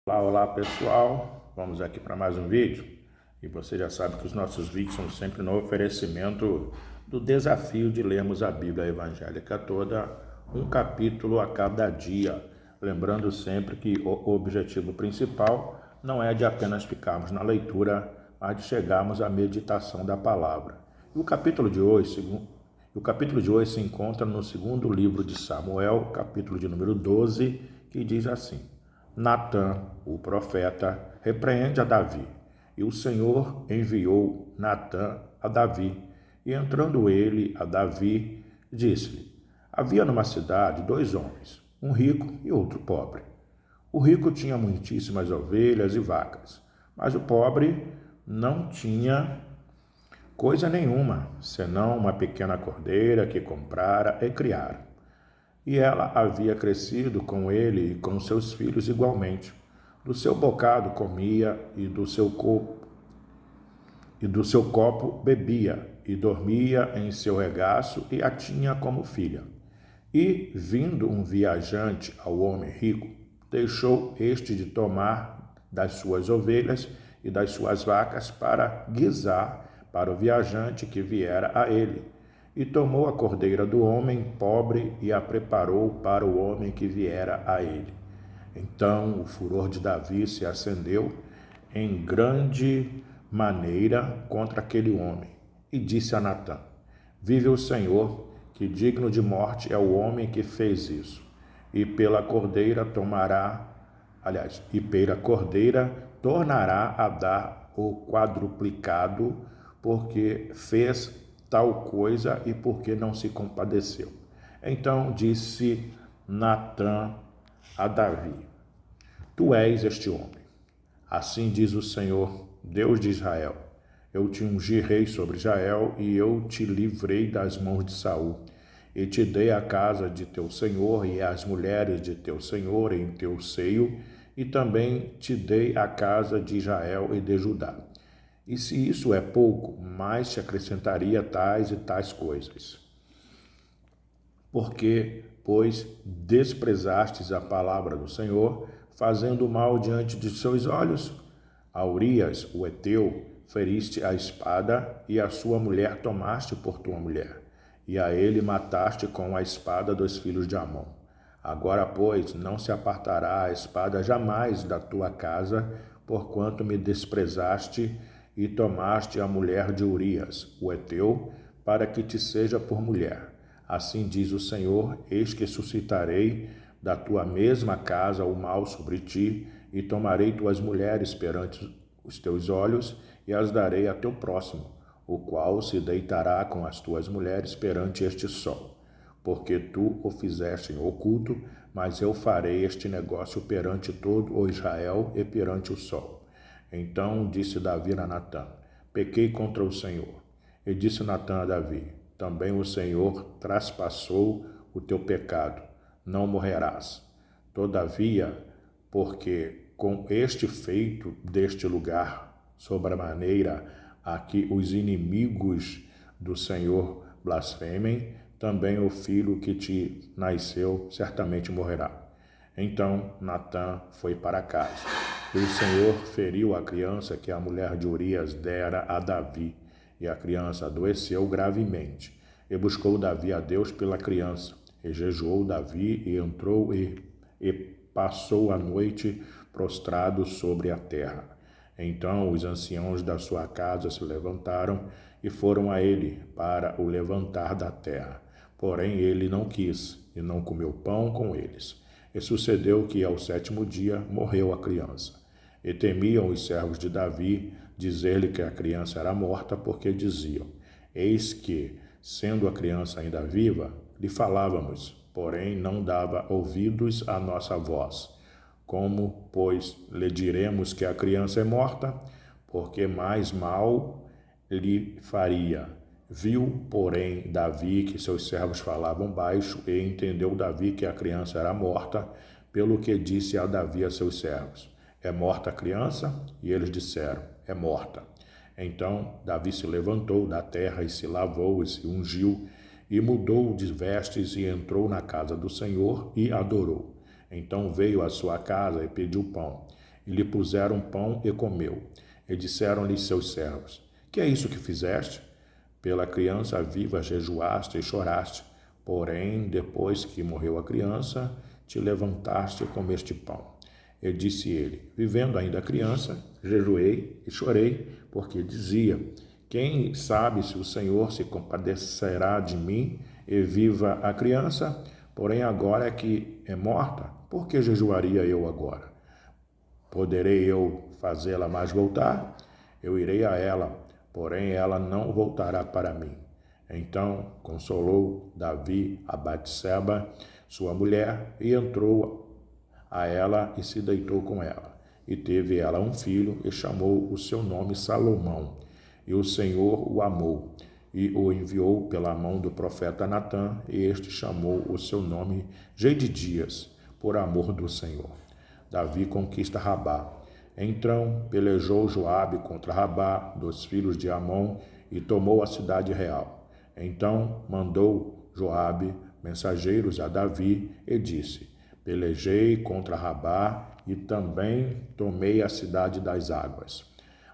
Olá pessoal, vamos aqui para mais um vídeo e você já sabe que os nossos vídeos são sempre no oferecimento do desafio de lermos a Bíblia evangélica toda, um capítulo a cada dia, lembrando sempre que o objetivo principal não é de apenas ficarmos na leitura, mas de chegarmos à meditação da palavra. E o capítulo de hoje se encontra no segundo livro de Samuel, capítulo de número 12, que diz assim: Natã, o profeta, repreende a Davi. E o Senhor enviou Natã a Davi. E entrando ele a Davi, disse-lhe: Havia numa cidade 2 homens, um rico e outro pobre. O rico tinha muitíssimas ovelhas e vacas, mas o pobre não tinha coisa nenhuma, senão uma pequena cordeira que comprara e criara. E ela havia crescido com ele e com seus filhos igualmente. Do seu bocado comia e do seu copo bebia, e dormia em seu regaço e a tinha como filha. E, vindo um viajante ao homem rico, deixou este de tomar das suas ovelhas e das suas vacas para guisar para o viajante que viera a ele. E tomou a cordeira do homem pobre e a preparou para o homem que viera a ele. Então o furor de Davi se acendeu em grande maneira contra aquele homem, e disse a Natã: Vive o Senhor, que digno de morte é o homem que fez isso. E pela cordeira tornará a dar o quadruplicado, porque fez tal coisa e porque não se compadeceu. Então disse Natã a Davi: Tu és este homem. Assim diz o Senhor, Deus de Israel: Eu te ungi rei sobre Israel, e eu te livrei das mãos de Saul, e te dei a casa de teu senhor e as mulheres de teu senhor em teu seio, e também te dei a casa de Israel e de Judá. E se isso é pouco, mais te acrescentaria tais e tais coisas. Porque, pois, desprezastes a palavra do Senhor, fazendo mal diante de seus olhos, a Urias, o heteu, feriste a espada, e a sua mulher tomaste por tua mulher, e a ele mataste com a espada dos filhos de Amon. Agora, pois, não se apartará a espada jamais da tua casa, porquanto me desprezaste e tomaste a mulher de Urias, o heteu, para que te seja por mulher. Assim diz o Senhor: Eis que suscitarei da tua mesma casa o mal sobre ti, e tomarei tuas mulheres perante os teus olhos, e as darei a teu próximo, o qual se deitará com as tuas mulheres perante este sol. Porque tu o fizeste em oculto, mas eu farei este negócio perante todo o Israel e perante o sol. Então disse Davi a Natã: Pequei contra o Senhor. E disse Natã a Davi: Também o Senhor traspassou o teu pecado, não morrerás. Todavia, porque com este feito deste lugar, sobremaneira a que os inimigos do Senhor blasfemem, também o filho que te nasceu certamente morrerá. Então Natã foi para casa, e o Senhor feriu a criança que a mulher de Urias dera a Davi, e a criança adoeceu gravemente. E buscou Davi a Deus pela criança, e jejuou Davi, e entrou e passou a noite prostrado sobre a terra. Então os anciãos da sua casa se levantaram e foram a ele para o levantar da terra. Porém ele não quis, e não comeu pão com eles. E sucedeu que ao 7º dia morreu a criança. E temiam os servos de Davi dizer-lhe que a criança era morta, porque diziam: Eis que, sendo a criança ainda viva, lhe falávamos, porém não dava ouvidos à nossa voz. Como, pois, lhe diremos que a criança é morta? Porque mais mal lhe faria. Viu, porém, Davi que seus servos falavam baixo, e entendeu Davi que a criança era morta, pelo que disse a Davi a seus servos: É morta a criança? E eles disseram: É morta. Então Davi se levantou da terra e se lavou e se ungiu, e mudou de vestes e entrou na casa do Senhor e adorou. Então veio à sua casa e pediu pão. e lhe puseram pão e comeu. E disseram-lhe seus servos: que é isso que fizeste? Pela criança viva jejuaste e choraste, porém, depois que morreu a criança, te levantaste e comeste pão. E disse ele: vivendo ainda a criança, jejuei e chorei, porque dizia: quem sabe se o Senhor se compadecerá de mim e viva a criança? Porém, agora é que é morta, por que jejuaria eu agora? Poderei eu fazê-la mais voltar? Eu irei a ela, porém ela não voltará para mim. Então consolou Davi a Batseba, sua mulher, e entrou a ela e se deitou com ela. E teve ela um filho e chamou o seu nome Salomão. E o Senhor o amou e o enviou pela mão do profeta Natã, e este chamou o seu nome Jedidias, por amor do Senhor. Davi conquista Rabá. Então pelejou Joabe contra Rabá, dos filhos de Amon, e tomou a cidade real. Então mandou Joabe mensageiros a Davi e disse: pelejei contra Rabá e também tomei a cidade das águas.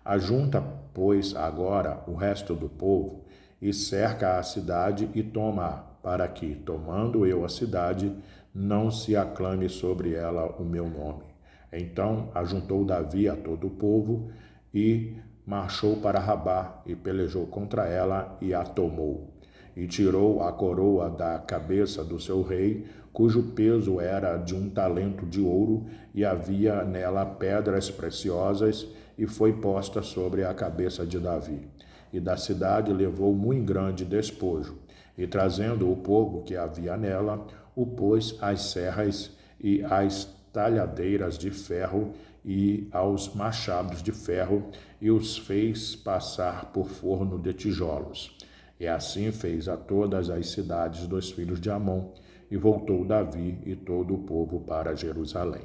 Ajunta, pois, agora o resto do povo e cerca a cidade e toma-a, para que, tomando eu a cidade, não se aclame sobre ela o meu nome. Então ajuntou Davi a todo o povo e marchou para Rabá e pelejou contra ela e a tomou. E tirou a coroa da cabeça do seu rei, cujo peso era de 1 talento de ouro, e havia nela pedras preciosas, e foi posta sobre a cabeça de Davi. E da cidade levou muito grande despojo, e trazendo o povo que havia nela, o pôs às serras e às talhadeiras de ferro e aos machados de ferro, e os fez passar por forno de tijolos. E assim fez a todas as cidades dos filhos de Amon, e voltou Davi e todo o povo para Jerusalém.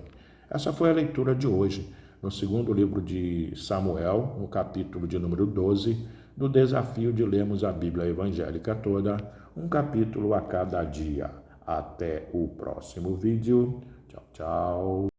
Essa foi a leitura de hoje, no segundo livro de Samuel, no capítulo de número 12, do desafio de lermos a Bíblia evangélica toda, um capítulo a cada dia. Até o próximo vídeo. Tchau, tchau.